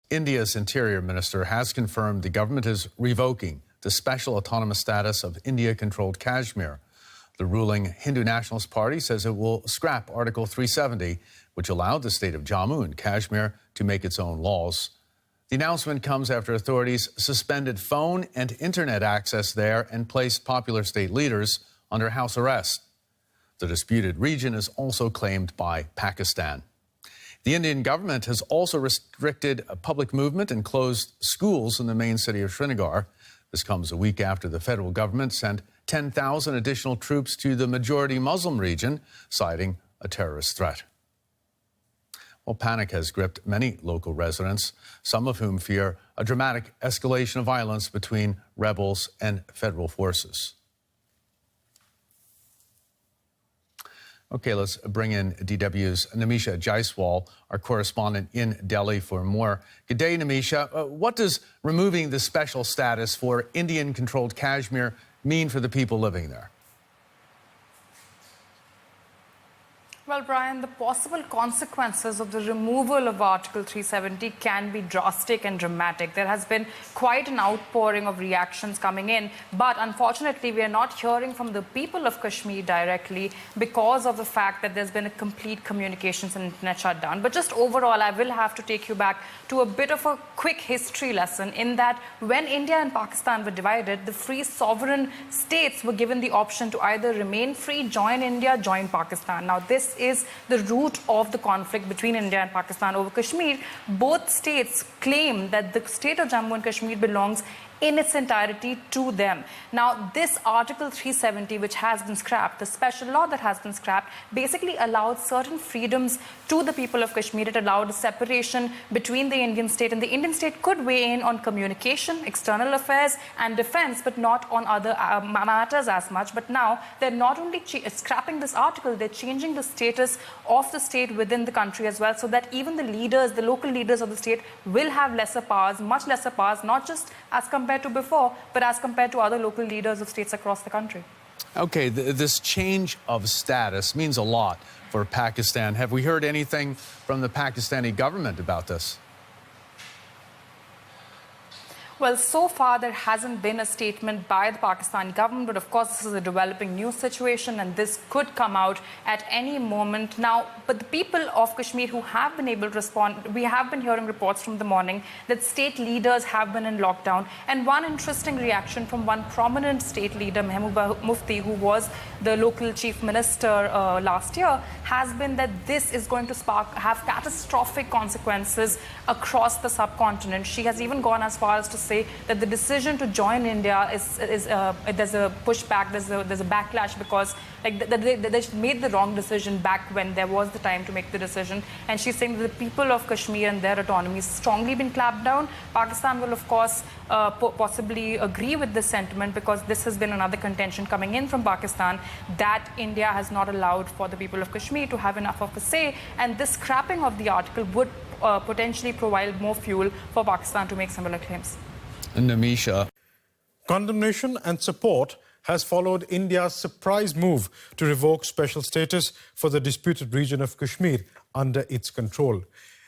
India's Interior Minister has confirmed the government is revoking the special autonomous status of India-controlled Kashmir. The ruling Hindu Nationalist Party says it will scrap Article 370, which allowed the state of Jammu and Kashmir to make its own laws. The announcement comes after authorities suspended phone and internet access there and placed popular state leaders under house arrest. The disputed region is also claimed by Pakistan. The Indian government has also restricted public movement and closed schools in the main city of Srinagar. This comes a week after the federal government sent 10,000 additional troops to the majority Muslim region, citing a terrorist threat. Well, panic has gripped many local residents, some of whom fear a dramatic escalation of violence between rebels and federal forces. Okay, let's bring in DW's Nimisha Jaiswal, our correspondent in Delhi, for more. Good day, Nimisha. What does removing the special status for Indian-controlled Kashmir mean for the people living there? Well, Brian, the possible consequences of the removal of Article 370 can be drastic and dramatic. There has been quite an outpouring of reactions coming in, but unfortunately, we are not hearing from the people of Kashmir directly because of the fact that there's been a complete communications and internet shutdown. But just overall, I will have to take you back to a bit of a quick history lesson in that when India and Pakistan were divided, the free sovereign states were given the option to either remain free, join India, join Pakistan. Now, this is the root of the conflict between India and Pakistan over Kashmir. Both states claim that the state of Jammu and Kashmir belongs in its entirety to them. Now, this Article 370, which has been scrapped, the special law that has been scrapped, basically allowed certain freedoms to the people of Kashmir. It allowed a separation between the Indian state, and the Indian state could weigh in on communication, external affairs, and defense, but not on other matters as much. But now, they're not only scrapping this article, they're changing the status of the state within the country as well, so that even the leaders, the local leaders of the state, will have lesser powers, much lesser powers, not just as compared to before, but as compared to other local leaders of states across the country. Okay, this change of status means a lot for Pakistan. Have we heard anything from the Pakistani government about this? Well, so far there hasn't been a statement by the Pakistani government, but of course this is a developing news situation and this could come out at any moment. Now, but the people of Kashmir who have been able to respond, we have been hearing reports from the morning that state leaders have been in lockdown. And one interesting reaction from one prominent state leader, Mehbooba Mufti, who was the local chief minister last year, has been that this is going to have catastrophic consequences across the subcontinent. She has even gone as far as to say that the decision to join India there's a pushback, there's a backlash because they made the wrong decision back when there was the time to make the decision. And she's saying that the people of Kashmir and their autonomy has strongly been clamped down. Pakistan will, of course, possibly agree with this sentiment because this has been another contention coming in from Pakistan that India has not allowed for the people of Kashmir to have enough of a say. And this scrapping of the article would potentially provide more fuel for Pakistan to make similar claims. Nimisha. Condemnation and support has followed India's surprise move to revoke special status for the disputed region of Kashmir under its control.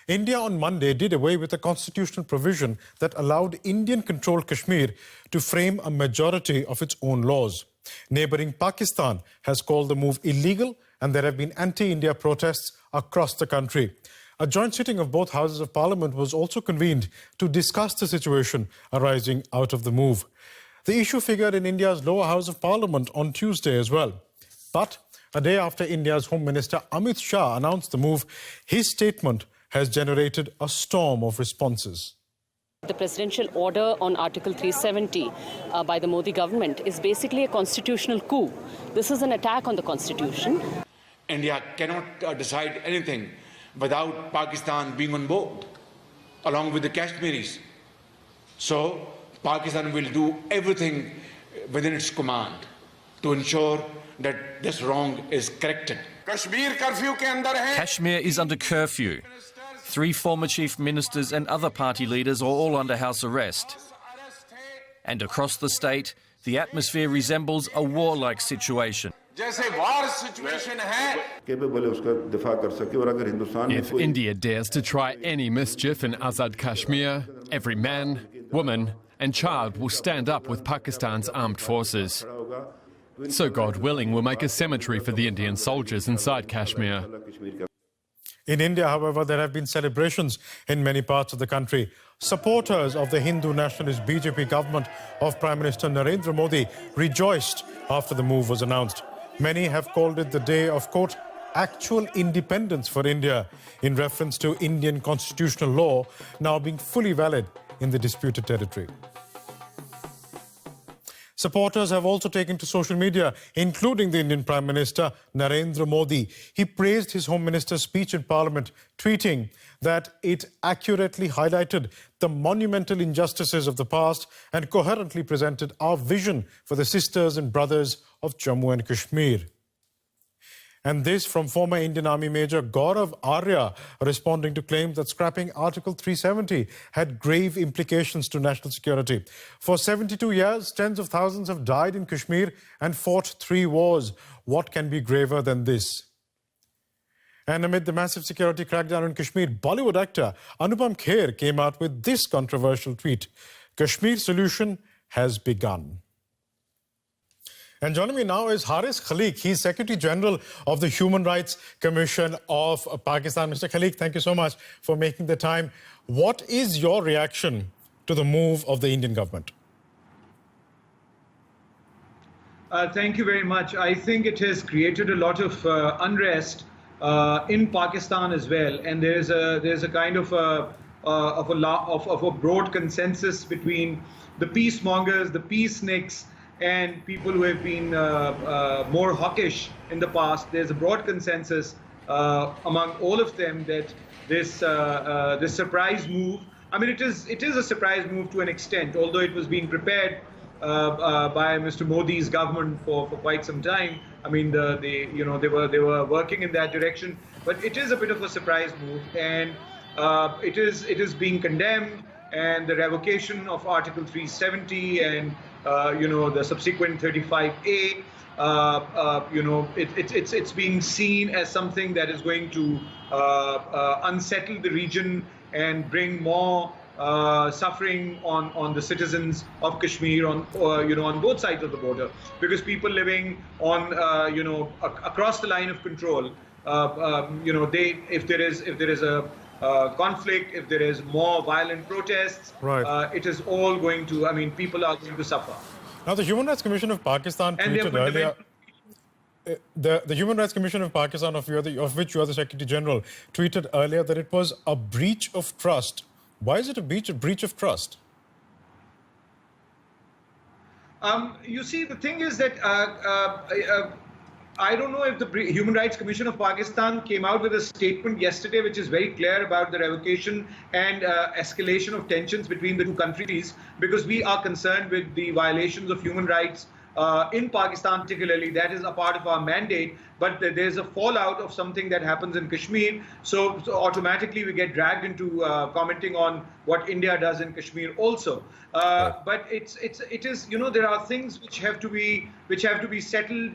India on Monday did away with a constitutional provision that allowed Indian-controlled Kashmir to frame a majority of its own laws. Neighbouring Pakistan has called the move illegal, and there have been anti-India protests across the country. A joint sitting of both houses of parliament was also convened to discuss the situation arising out of the move. The issue figured in India's lower house of parliament on Tuesday as well. But a day after India's Home Minister Amit Shah announced the move, his statement has generated a storm of responses. The presidential order on Article 370 by the Modi government is basically a constitutional coup. This is an attack on the constitution. India cannot decide anything without Pakistan being on board, along with the Kashmiris. So, Pakistan will do everything within its command to ensure that this wrong is corrected. Kashmir is under curfew. 3 former chief ministers and other party leaders are all under house arrest. And across the state, the atmosphere resembles a warlike situation. जैसे वार situation है If India dares to try any mischief in Azad Kashmir, every man, woman and child will stand up with Pakistan's armed forces. So, God willing, we'll make a cemetery for the Indian soldiers inside Kashmir. In India, however, there have been celebrations in many parts of the country. Supporters of the Hindu nationalist BJP government of Prime Minister Narendra Modi rejoiced after the move was announced. Many have called it the day of, quote, actual independence for India, in reference to Indian constitutional law now being fully valid in the disputed territory. Supporters have also taken to social media, including the Indian Prime Minister Narendra Modi. He praised his Home Minister's speech in Parliament, tweeting that it accurately highlighted the monumental injustices of the past and coherently presented our vision for the sisters and brothers of Jammu and Kashmir. And this from former Indian Army Major Gaurav Arya, responding to claims that scrapping Article 370 had grave implications to national security. For 72 years, tens of thousands have died in Kashmir and fought 3 wars. What can be graver than this? And amid the massive security crackdown in Kashmir, Bollywood actor Anupam Kher came out with this controversial tweet: Kashmir solution has begun. And joining me now is Haris Khaliq. He's Secretary General of the Human Rights Commission of Pakistan. Mr. Khaliq, thank you so much for making the time. What is your reaction to the move of the Indian government? Thank you very much. I think it has created a lot of unrest in Pakistan as well, and there's a kind of a broad consensus between the peacemongers, the peaceniks, and people who have been more hawkish in the past. There's a broad consensus among all of them that this surprise move, I mean, it is a surprise move to an extent, although it was being prepared by Mr. Modi's government for quite some time. I mean, they were working in that direction, but it is a bit of a surprise move, and it is being condemned, and the revocation of Article 370 and the subsequent 35A, it's being seen as something that is going to unsettle the region and bring more suffering on the citizens of Kashmir on both sides of the border, because people living on across the line of control, if there is a conflict, if there is more violent protests, right, it is all going to, I mean, people are going to suffer. Now, the Human Rights Commission of Pakistan tweeted earlier, the Human Rights Commission of Pakistan, of which you are the Secretary General, tweeted earlier that it was a breach of trust. Why is it a breach of trust? You see, the thing is that I don't know if the Human Rights Commission of Pakistan came out with a statement yesterday which is very clear about the revocation and escalation of tensions between the two countries, because we are concerned with the violations of human rights in Pakistan particularly. That is a part of our mandate, but there's a fallout of something that happens in Kashmir, so automatically we get dragged into commenting on what India does in Kashmir also. But it is there are things which have to be settled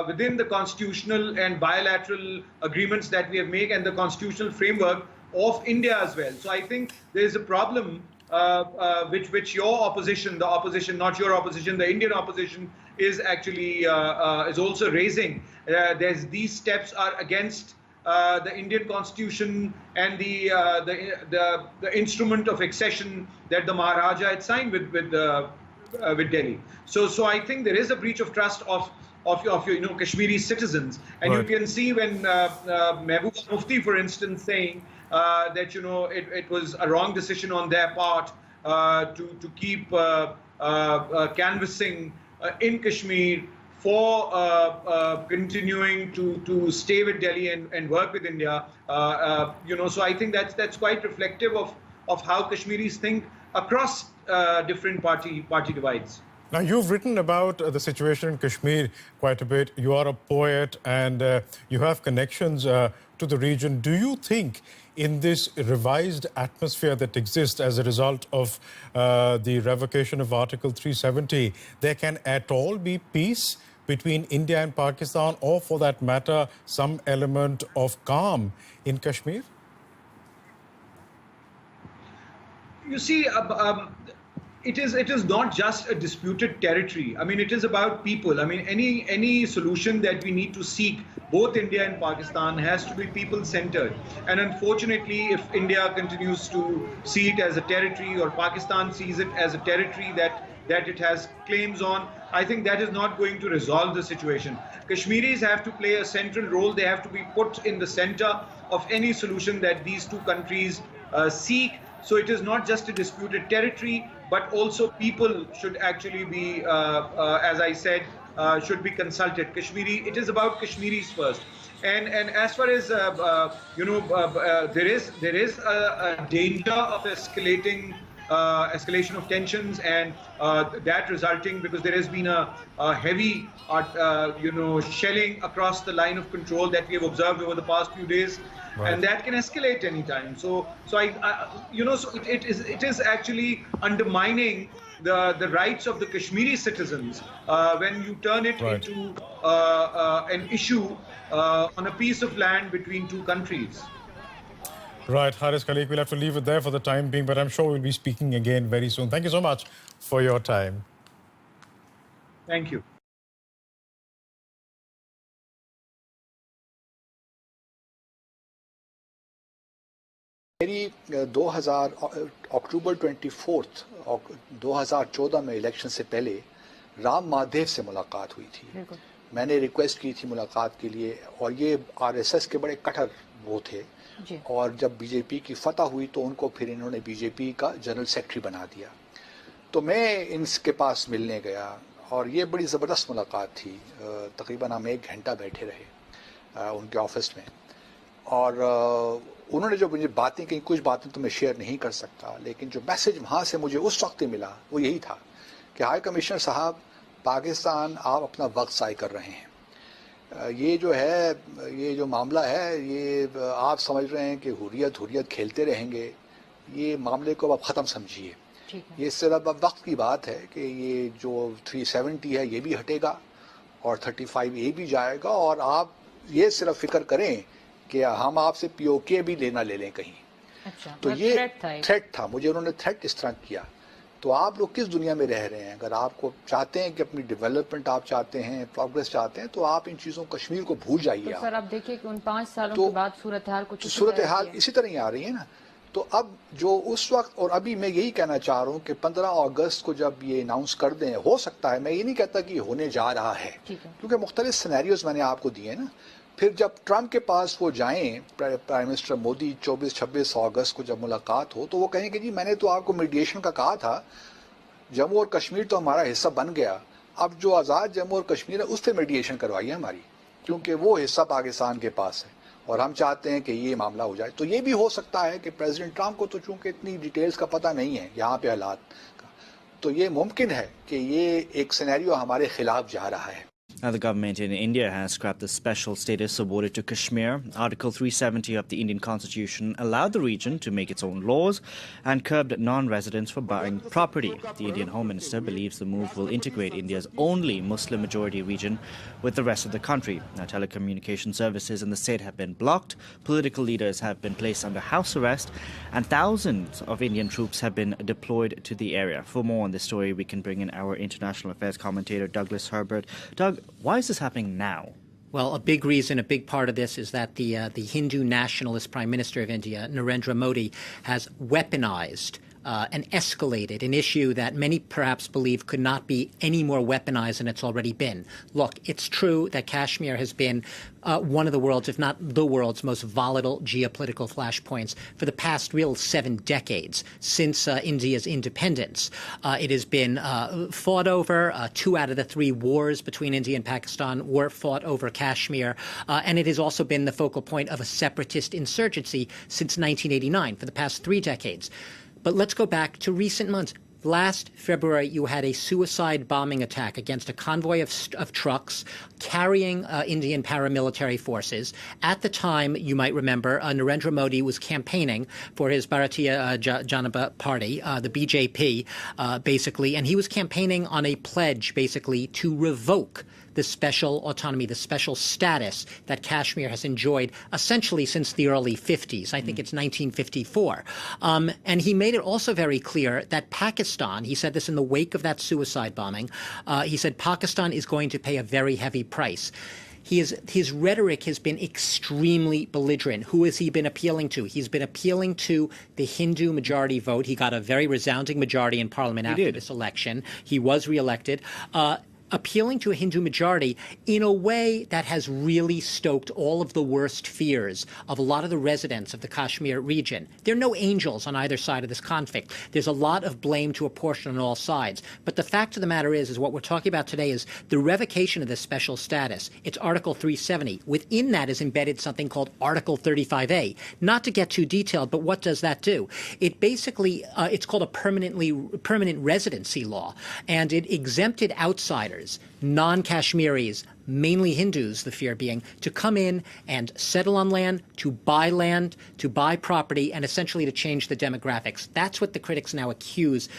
within the constitutional and bilateral agreements that we have made and the constitutional framework of India as well. So I think there is a problem which your opposition, the opposition, not your opposition, the Indian opposition, is actually is also raising. These steps are against the Indian constitution and the instrument of accession that the Maharaja had signed with Delhi. So I think there is a breach of trust of Kashmiri citizens, and right, you can see when Mehbooba Mufti, for instance, saying that it was a wrong decision on their part to keep canvassing in Kashmir for continuing to stay with Delhi and work with India. So I think that's quite reflective of how Kashmiris think across different party divides. Now, you've written about the situation in Kashmir quite a bit. You are a poet and you have connections to the region. Do you think in this revised atmosphere that exists as a result of the revocation of Article 370, there can at all be peace between India and Pakistan, or for that matter, some element of calm in Kashmir? You see, it is not just a disputed territory. I mean, it is about people. I mean, any solution that we need to seek, both India and Pakistan, has to be people-centered. And unfortunately, if India continues to see it as a territory, or Pakistan sees it as a territory that it has claims on, I think that is not going to resolve the situation. Kashmiris have to play a central role. They have to be put in the center of any solution that these two countries seek. So it is not just a disputed territory, but also people should actually be, as I said, should be consulted. It is about Kashmiris first. And as far as there is a danger of escalation of tensions, and that resulting, because there has been a heavy shelling across the line of control that we have observed over the past few days. Right. And that can escalate anytime. So it is actually undermining the rights of the Kashmiri citizens when you turn it into an issue on a piece of land between two countries. Right, Haris Khalik, we'll have to leave it there for the time being, but I'm sure we'll be speaking again very soon. Thank you so much for your time. Thank you. मेरी अक्टूबर 24 2014 में election से पहले राम माधव से मुलाकात हुई थी। मैंने request की थी मुलाकात के लिए, और ये आरएसएस के बड़े कट्टर वो थे, और जब बीजेपी की फतह हुई तो उनको फिर इन्होंने बीजेपी का जनरल सेक्रेटरी बना दिया। तो मैं इनके पास मिलने गया, और ये बड़ी ज़बरदस्त मुलाकात थी। तकरीबन हम 1 घंटा बैठे रहे उनके ऑफिस में, और उन्होंने जो मुझे बातें कही, कुछ बातें तो मैं शेयर नहीं कर सकता, लेकिन जो मैसेज वहाँ से मुझे उस वक्त मिला वो यही था कि हाई कमिश्नर साहब, पाकिस्तान आप अपना वक्त ज़ाय कर रहे हैं। ये जो मामला है, ये आप समझ रहे हैं कि हुर्रियत खेलते रहेंगे। ये मामले को आप ख़त्म समझिए। ये सिर्फ अब वक्त की बात है कि ये जो 370 है ये भी हटेगा और 35A भी जाएगा, और आप ये सिर्फ फिक्र करें कि हम आपसे पीओके भी ले लें कहीं। अच्छा, तो ये थ्रेट था। मुझे उन्होंने थ्रेट इस तरह किया। तो आप लोग किस दुनिया में रह रहे हैं? अगर आपको चाहते हैं कि अपनी डेवलपमेंट आप चाहते हैं, प्रोग्रेस चाहते हैं, तो आप इन चीज़ों कश्मीर को भूल जाइए। तो सर आप देखिए कि उन 5 सालों के बाद सूरत हाल इसी तरह ही आ रही है ना। तो अब जो उस वक्त, और अभी मैं यही कहना चाह रहा हूँ कि 15 अगस्त को जब ये अनाउंस कर दें, हो सकता है, मैं ये नहीं कहता कि होने जा रहा है, क्योंकि मुख्तलिफ सिनेरियोज मैंने आपको दिए ना। फिर जब ट्रंप के पास वो जाएं, प्राइम मिनिस्टर मोदी, 24-26 अगस्त को जब मुलाकात हो, तो वो कहें कि जी मैंने तो आपको मीडिएशन का कहा था, जम्मू और कश्मीर तो हमारा हिस्सा बन गया, अब जो आज़ाद जम्मू और कश्मीर है उस पर मीडिएशन करवाइए हमारी, क्योंकि वो हिस्सा पाकिस्तान के पास है और हम चाहते हैं कि ये मामला हो जाए। तो ये भी हो सकता है कि प्रेसिडेंट ट्रंप को तो चूंकि इतनी डिटेल्स का पता नहीं है यहाँ पे हालात का, तो ये मुमकिन है कि ये एक सिनेरियो हमारे खिलाफ जा रहा है। Now, the government in India has scrapped the special status awarded to Kashmir. Article 370 of the Indian Constitution allowed the region to make its own laws and curbed non-residents for buying property. The Indian Home Minister believes the move will integrate India's only Muslim-majority region with the rest of the country. Now, telecommunication services in the state have been blocked, political leaders have been placed under house arrest, and thousands of Indian troops have been deployed to the area. For more on this story, we can bring in our international affairs commentator, Douglas Herbert. Doug, why is this happening now? Well, a big reason, a big part of this is that the Hindu nationalist Prime Minister of India, Narendra Modi, has weaponized and escalated an issue that many perhaps believe could not be any more weaponized than it's already been. Look, it's true that Kashmir has been one of the world's, if not the world's, most volatile geopolitical flashpoints for the past 7 decades since India's independence. It has been fought over. 2 out of the 3 wars between India and Pakistan were fought over Kashmir. And it has also been the focal point of a separatist insurgency since 1989 for the past 3 decades. But let's go back to recent months. Last February, you had a suicide bombing attack against a convoy of trucks carrying Indian paramilitary forces. At the time, you might remember, Narendra Modi was campaigning for his Bharatiya Janata Party, the BJP, basically, and he was campaigning on a pledge, basically, to revoke the special autonomy, the special status that Kashmir has enjoyed essentially since the early 50s. I think it's 1954. And he made it also very clear that Pakistan, he said this in the wake of that suicide bombing, he said Pakistan is going to pay a very heavy price. His rhetoric has been extremely belligerent. Who has he been appealing to? He's been appealing to the Hindu majority vote. He got a very resounding majority in parliament after this election. He was reelected. Appealing to a Hindu majority in a way that has really stoked all of the worst fears of a lot of the residents of the Kashmir region. There are no angels on either side of this conflict. There's a lot of blame to apportion on all sides. But the fact of the matter is what we're talking about today is the revocation of this special status. It's Article 370. Within that is embedded something called Article 35A. Not to get too detailed, but what does that do? It basically, it's called a permanent residency law, and it exempted outsiders, non-Kashmiris, mainly Hindus, the fear being, to come in and settle on land, to buy property, and essentially to change the demographics. That's what the critics now accuse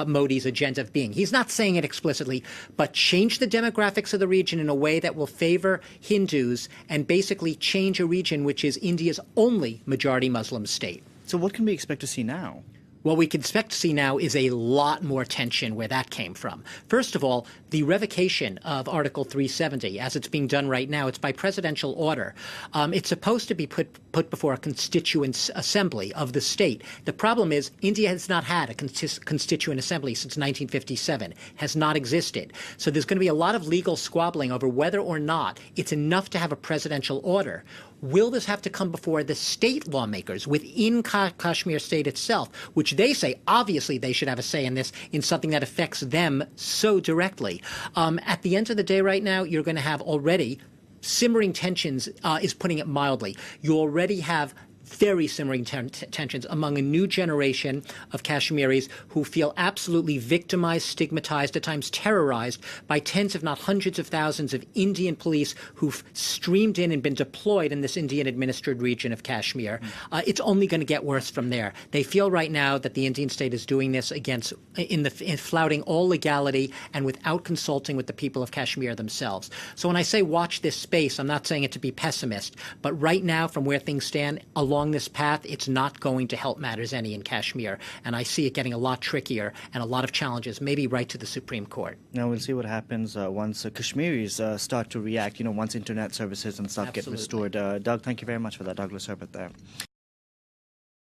Modi's agenda of being. He's not saying it explicitly, but change the demographics of the region in a way that will favor Hindus and basically change a region which is India's only majority Muslim state. So what can we expect to see now? What we can expect to see now is a lot more tension where that came from. First of all, the revocation of Article 370, as it's being done right now, it's by presidential order. It's supposed to be put before a constituent assembly of the state. The problem is India has not had a constituent assembly since 1957, has not existed. So there's going to be a lot of legal squabbling over whether or not it's enough to have a presidential order. Will this have to come before the state lawmakers within Kashmir state itself, which they say obviously they should have a say in this, in something that affects them so directly? At the end of the day right now, you're going to have already simmering tensions, is putting it mildly. You already have very simmering tensions among a new generation of Kashmiris who feel absolutely victimized, stigmatized, at times terrorized by tens, if not hundreds of thousands of Indian police who've streamed in and been deployed in this Indian-administered region of Kashmir. It's only going to get worse from there. They feel right now that the Indian state is doing this in flouting all legality and without consulting with the people of Kashmir themselves. So when I say watch this space, I'm not saying it to be pessimist, but right now, from where things stand, along this path, it's not going to help matters any in Kashmir. And I see it getting a lot trickier and a lot of challenges, maybe right to the Supreme Court. Now we'll see what happens once Kashmiris start to react, once internet services and stuff get restored. Doug, thank you very much for that. Douglas Herbert there.